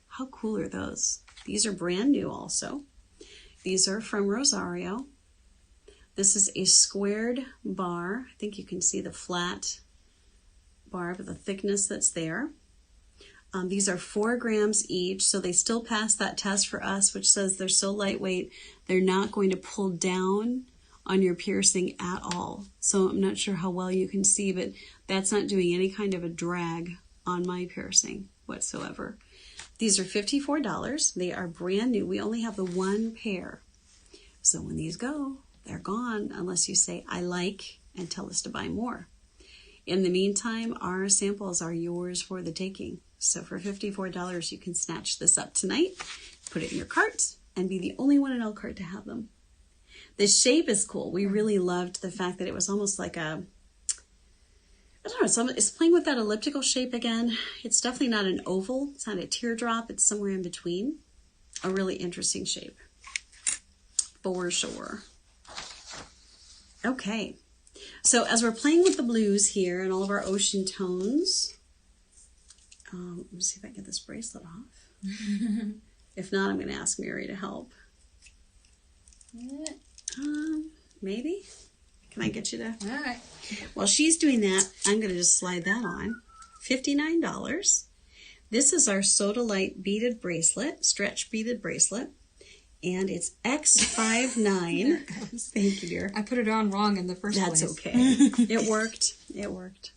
How cool are those? These are brand new also. These are from Rosario. This is a squared bar. I think you can see the flat bar with the thickness that's there. These are 4 grams each, so they still pass that test for us, which says they're so lightweight, they're not going to pull down on your piercing at all. So I'm not sure how well you can see, but that's not doing any kind of a drag on my piercing whatsoever. These are $54. They are brand new. We only have the 1 pair. So when these go, they're gone unless you say, I like, and tell us to buy more. In the meantime, our samples are yours for the taking. So for $54, you can snatch this up tonight, put it in your cart, and be the only one in Elkhart to have them. The shape is cool. We really loved the fact that it was almost like a, I don't know, it's playing with that elliptical shape again. It's definitely not an oval. It's not a teardrop. It's somewhere in between. A really interesting shape, for sure. Okay. So as we're playing with the blues here and all of our ocean tones, let me see if I can get this bracelet off. If not, I'm going to ask Mary to help. Maybe? Can I get you to? All right. While she's doing that, I'm going to just slide that on. $59. This is our Sodalite beaded bracelet, stretch beaded bracelet. And it's X59. Thank you, dear. I put it on wrong in the first place. That's okay. It worked. It worked.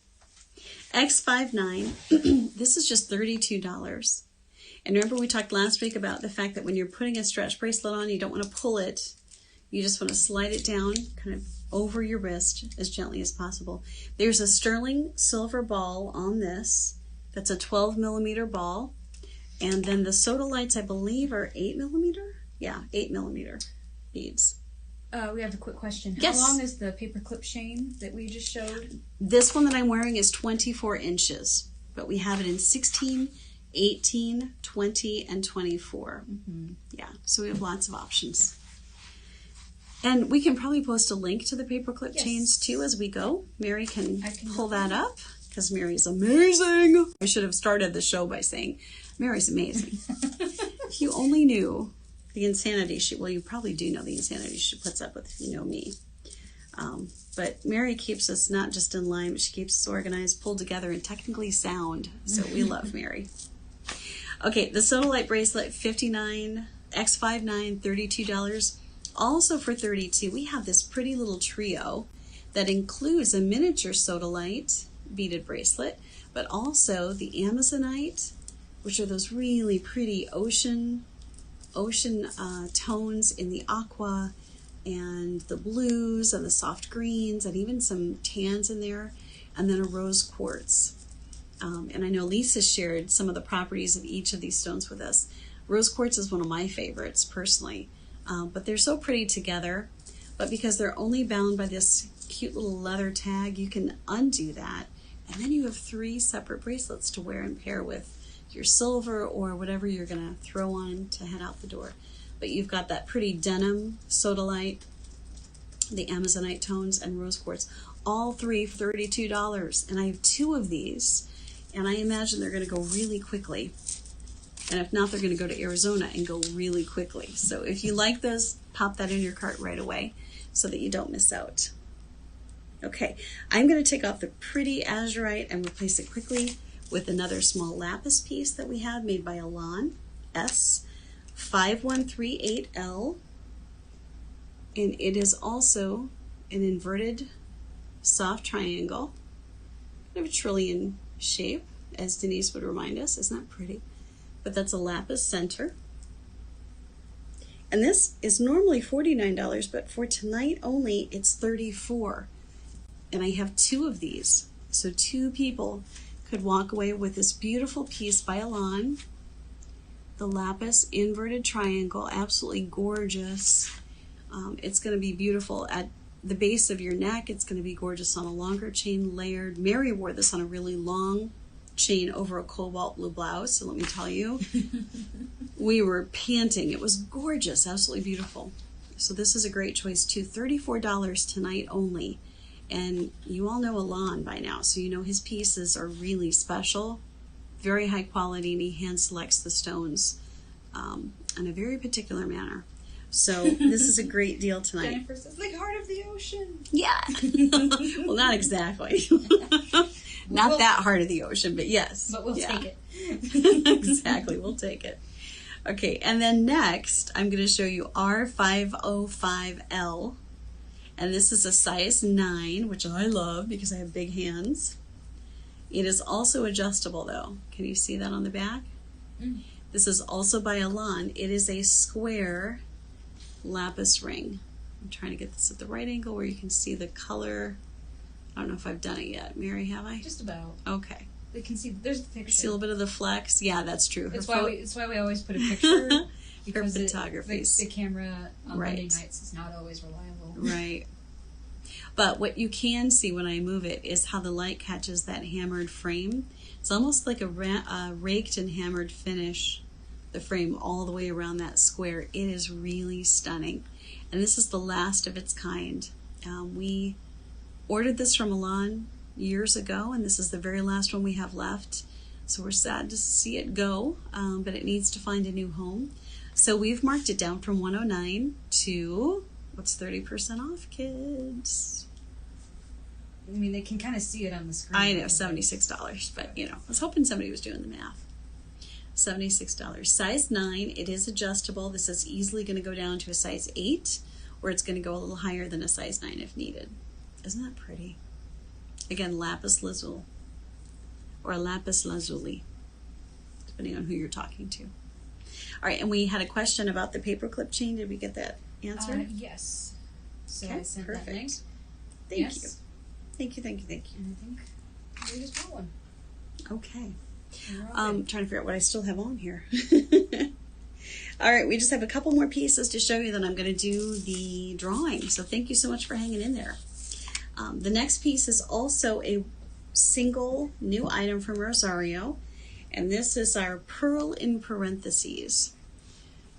X59. This is just $32. And remember we talked last week about the fact that when you're putting a stretch bracelet on, you don't want to pull it. You just want to slide it down kind of over your wrist as gently as possible. There's a sterling silver ball on this. That's a 12 millimeter ball. And then the Sodalites, I believe, are 8 millimeter. Yeah, 8 millimeter beads. We have a quick question. Yes. How long is the paperclip chain that we just showed? This one that I'm wearing is 24 inches, but we have it in 16, 18, 20, and 24. Mm-hmm. Yeah, so we have lots of options. And we can probably post a link to the paperclip chains too as we go. Mary can pull that up because Mary's amazing. I should have started the show by saying, Mary's amazing. If you only knew the insanity well, you probably do know the insanity she puts up with if you know me. But Mary keeps us not just in line, but she keeps us organized, pulled together, and technically sound. So we love Mary. Okay, the Sodalite bracelet, $59, X59, $32. Also for $32, we have this pretty little trio that includes a miniature Sodalite beaded bracelet, but also the Amazonite, which are those really pretty ocean tones in the aqua and the blues and the soft greens and even some tans in there, and then a rose quartz. And I know Lisa shared some of the properties of each of these stones with us. Rose quartz is one of my favorites personally, but they're so pretty together. But because they're only bound by this cute little leather tag, you can undo that, and then you have 3 separate bracelets to wear and pair with your silver or whatever you're going to throw on to head out the door. But you've got that pretty denim Sodalite, the Amazonite tones, and rose quartz, all 3 for $32. And I have 2 of these, and I imagine they're going to go really quickly. And if not, they're going to go to Arizona and go really quickly. So if you like those, pop that in your cart right away so that you don't miss out. Okay, I'm going to take off the pretty azurite and replace it quickly with another small lapis piece that we have made by Elan, S5138L. And it is also an inverted soft triangle, kind of a trillion shape, as Denise would remind us. Isn't that pretty? But that's a lapis center. And this is normally $49, but for tonight only, it's $34. And I have 2 of these. So 2 people could walk away with this beautiful piece by Elan the lapis inverted triangle, absolutely gorgeous. It's going to be beautiful at the base of your neck. It's going to be gorgeous on a longer chain, layered. Mary wore this on a really long chain over a cobalt blue blouse, so let me tell you, we were panting. It was gorgeous, absolutely beautiful. So this is a great choice too. $34 tonight only. And you all know Alon by now, so you know his pieces are really special, very high quality, and he hand selects the stones in a very particular manner. So this is a great deal tonight. Jennifer says, like heart of the ocean. Yeah. Well, not exactly. Not that heart of the ocean, but yes. But we'll take it. Exactly, we'll take it. Okay, and then next, I'm going to show you R505L. And this is a size 9, which I love because I have big hands. It is also adjustable though. Can you see that on the back? Mm. This is also by Alon. It is a square lapis ring. I'm trying to get this at the right angle where you can see the color. I don't know if I've done it yet. Mary, have I? Just about. Okay. We can see, there's the picture. See a little bit of the flex? Yeah, that's true. It's why we always put a picture. Because her photography. The camera on Monday nights is not always reliable. Right. But what you can see when I move it is how the light catches that hammered frame. It's almost like a raked and hammered finish, the frame all the way around that square. It is really stunning. And this is the last of its kind. We ordered this from Alon years ago, and this is the very last one we have left. So we're sad to see it go, but it needs to find a new home. So we've marked it down from $109 to, what's 30% off, kids? I mean, they can kind of see it on the screen. I know, $76, but you know, I was hoping somebody was doing the math. $76. Size 9, it is adjustable. This is easily going to go down to a size 8, or it's going to go a little higher than a size 9 if needed. Isn't that pretty? Again, lapis lazuli, or a lapis lazuli, depending on who you're talking to. All right, and we had a question about the paperclip chain. Did we get that answered? Yes. So okay, I sent perfect. that link. Thank you. Thank you. And I think we just bought one. Okay. Trying to figure out what I still have on here. All right, we just have a couple more pieces to show you, then I'm going to do the drawing. So thank you so much for hanging in there. The next piece is also a single new item from Rosario, and this is our pearl in parentheses.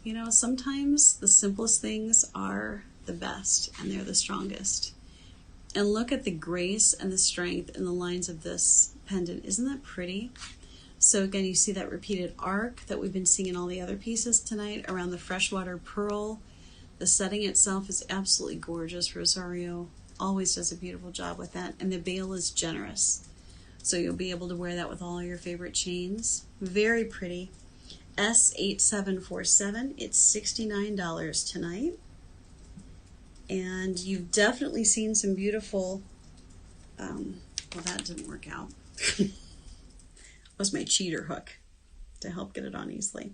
You know, sometimes the simplest things are the best, and they're the strongest. And look at the grace and the strength in the lines of this pendant. Isn't that pretty? So again, you see that repeated arc that we've been seeing in all the other pieces tonight around the freshwater pearl. The setting itself is absolutely gorgeous. Rosario always does a beautiful job with that. And the bail is generous. So you'll be able to wear that with all your favorite chains. Very pretty. S8747. It's $69 tonight. And you've definitely seen some beautiful, well, that didn't work out. Was my cheater hook to help get it on easily.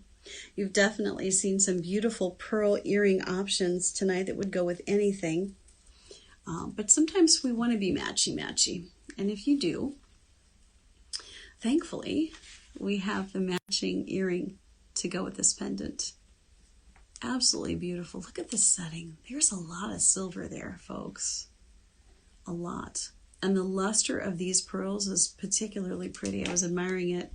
You've definitely seen some beautiful pearl earring options tonight that would go with anything. But sometimes we want to be matchy-matchy. And if you do, thankfully, we have the matching earring to go with this pendant. Absolutely beautiful. Look at this setting. There's a lot of silver there, folks. A lot. And the luster of these pearls is particularly pretty. I was admiring it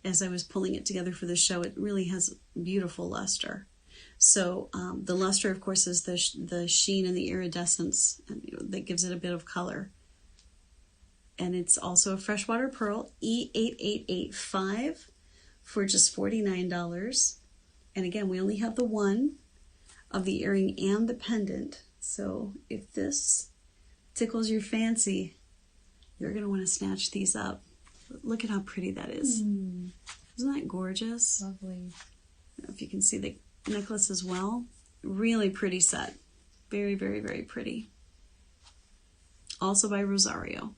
as I was pulling it together for the show. It really has beautiful luster. So the luster, of course, is the sheen and the iridescence that gives it a bit of color. And it's also a freshwater pearl, E8885 for just $49. And again, we only have the one of the earring and the pendant. So if this tickles your fancy, you're going to want to snatch these up. Look at how pretty that is. Isn't that gorgeous? Lovely. I don't know if you can see the necklace as well. Really pretty set. Very, very, very pretty. Also by Rosario.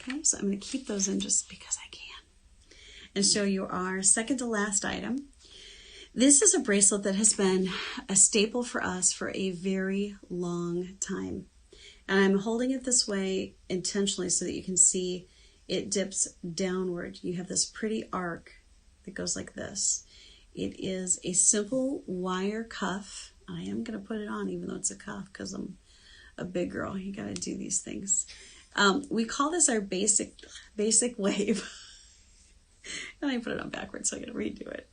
Okay, so I'm going to keep those in just because I can. And show you our second to last item. This is a bracelet that has been a staple for us for a very long time. And I'm holding it this way intentionally so that you can see it dips downward. You have this pretty arc that goes like this. It is a simple wire cuff. I am going to put it on even though it's a cuff because I'm a big girl. You got to do these things. We call this our basic wave. And I put it on backwards, so I got to redo it.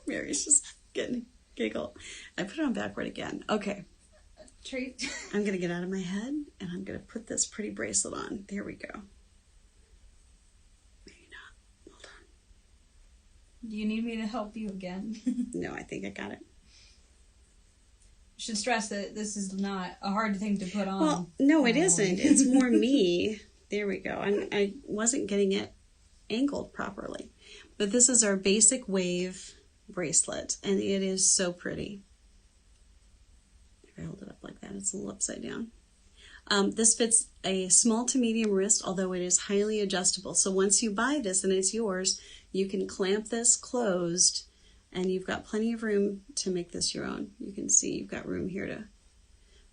Mary's just getting giggle. I put it on backward again. Okay. Treat. I'm going to get out of my head and I'm going to put this pretty bracelet on. There we go. Maybe not. Hold on. Do you need me to help you again? No, I think I got it. Should stress that this is not a hard thing to put on. Well, no, it isn't. It's more me. There we go. I wasn't getting it angled properly. But this is our basic wave bracelet, and it is so pretty. If I hold it up like that, it's a little upside down. This fits a small to medium wrist, although it is highly adjustable. So once you buy this and it's yours, you can clamp this closed, and you've got plenty of room to make this your own. You can see you've got room here to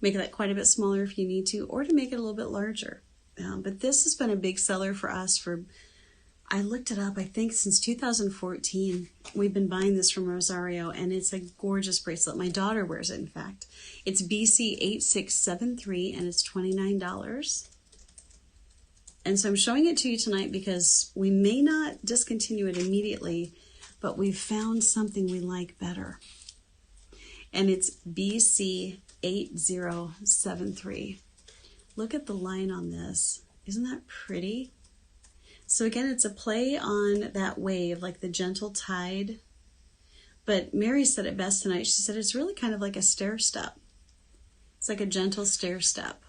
make that quite a bit smaller if you need to, or to make it a little bit larger. But this has been a big seller for us for, I looked it up, I think since 2014. We've been buying this from Rosario, and it's a gorgeous bracelet. My daughter wears it, in fact. It's BC8673, and it's $29. And so I'm showing it to you tonight because we may not discontinue it immediately, but we've found something we like better. And it's BC8073. Look at the line on this. Isn't that pretty? So again, it's a play on that wave, like the gentle tide. But Mary said it best tonight. She said it's really kind of like a stair step. It's like a gentle stair step,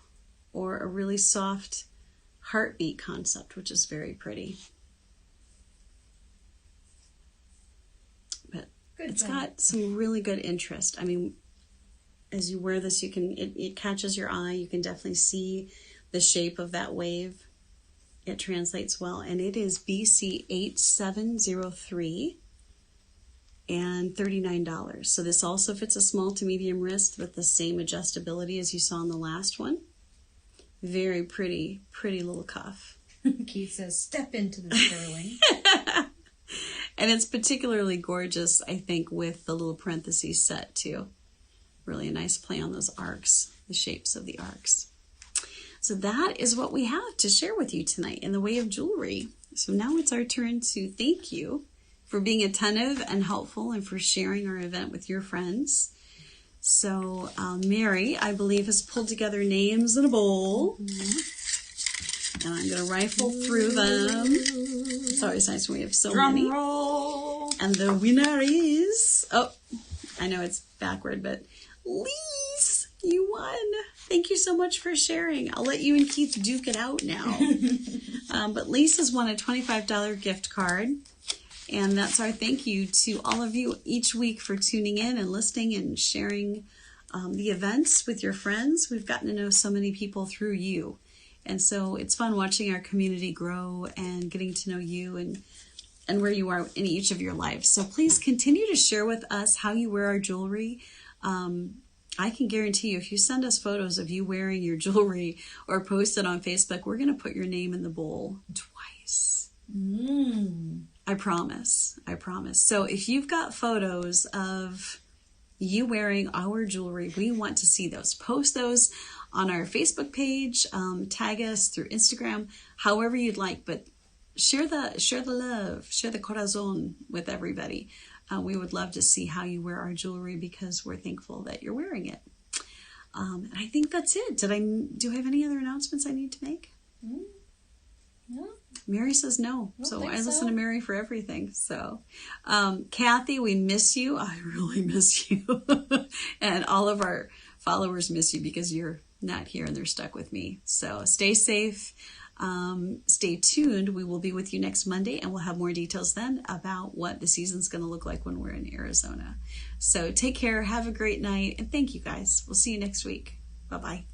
or a really soft heartbeat concept, which is very pretty. But it's got some really good interest. I mean, as you wear this, you can it catches your eye. You can definitely see the shape of that wave. It translates well, and it is BC8703 and $39. So this also fits a small to medium wrist with the same adjustability as you saw in the last one. Very pretty, pretty little cuff. Keith says, "Step into the sterling." And it's particularly gorgeous, I think, with the little parentheses set too. Really a nice play on those arcs, the shapes of the arcs. So that is what we have to share with you tonight in the way of jewelry. So now it's our turn to thank you for being attentive and helpful and for sharing our event with your friends. So Mary, I believe, has pulled together names in a bowl. And I'm going to rifle through them. It's always nice when we have so many. Drum roll. And the winner is, oh, I know it's backward, but Lise, you won. Thank you so much for sharing. I'll let you and Keith duke it out now. But Lise has won a $25 gift card. And that's our thank you to all of you each week for tuning in and listening and sharing the events with your friends. We've gotten to know so many people through you. And so it's fun watching our community grow and getting to know you and where you are in each of your lives. So please continue to share with us how you wear our jewelry. I can guarantee you, if you send us photos of you wearing your jewelry or post it on Facebook, we're going to put your name in the bowl twice. I promise. I promise. So if you've got photos of you wearing our jewelry, we want to see those. Post those on our Facebook page, tag us through Instagram, however you'd like, but share the love, share the corazon with everybody. We would love to see how you wear our jewelry because we're thankful that you're wearing it. And I think that's it. Do I have any other announcements I need to make? No. Mary says no. So I listen to Mary for everything. So Kathy, we miss you. I really miss you. And all of our followers miss you because you're not here and they're stuck with me. So stay safe. Stay tuned. We will be with you next Monday, and we'll have more details then about what the season's going to look like when we're in Arizona. So take care. Have a great night. And thank you guys. We'll see you next week. Bye-bye.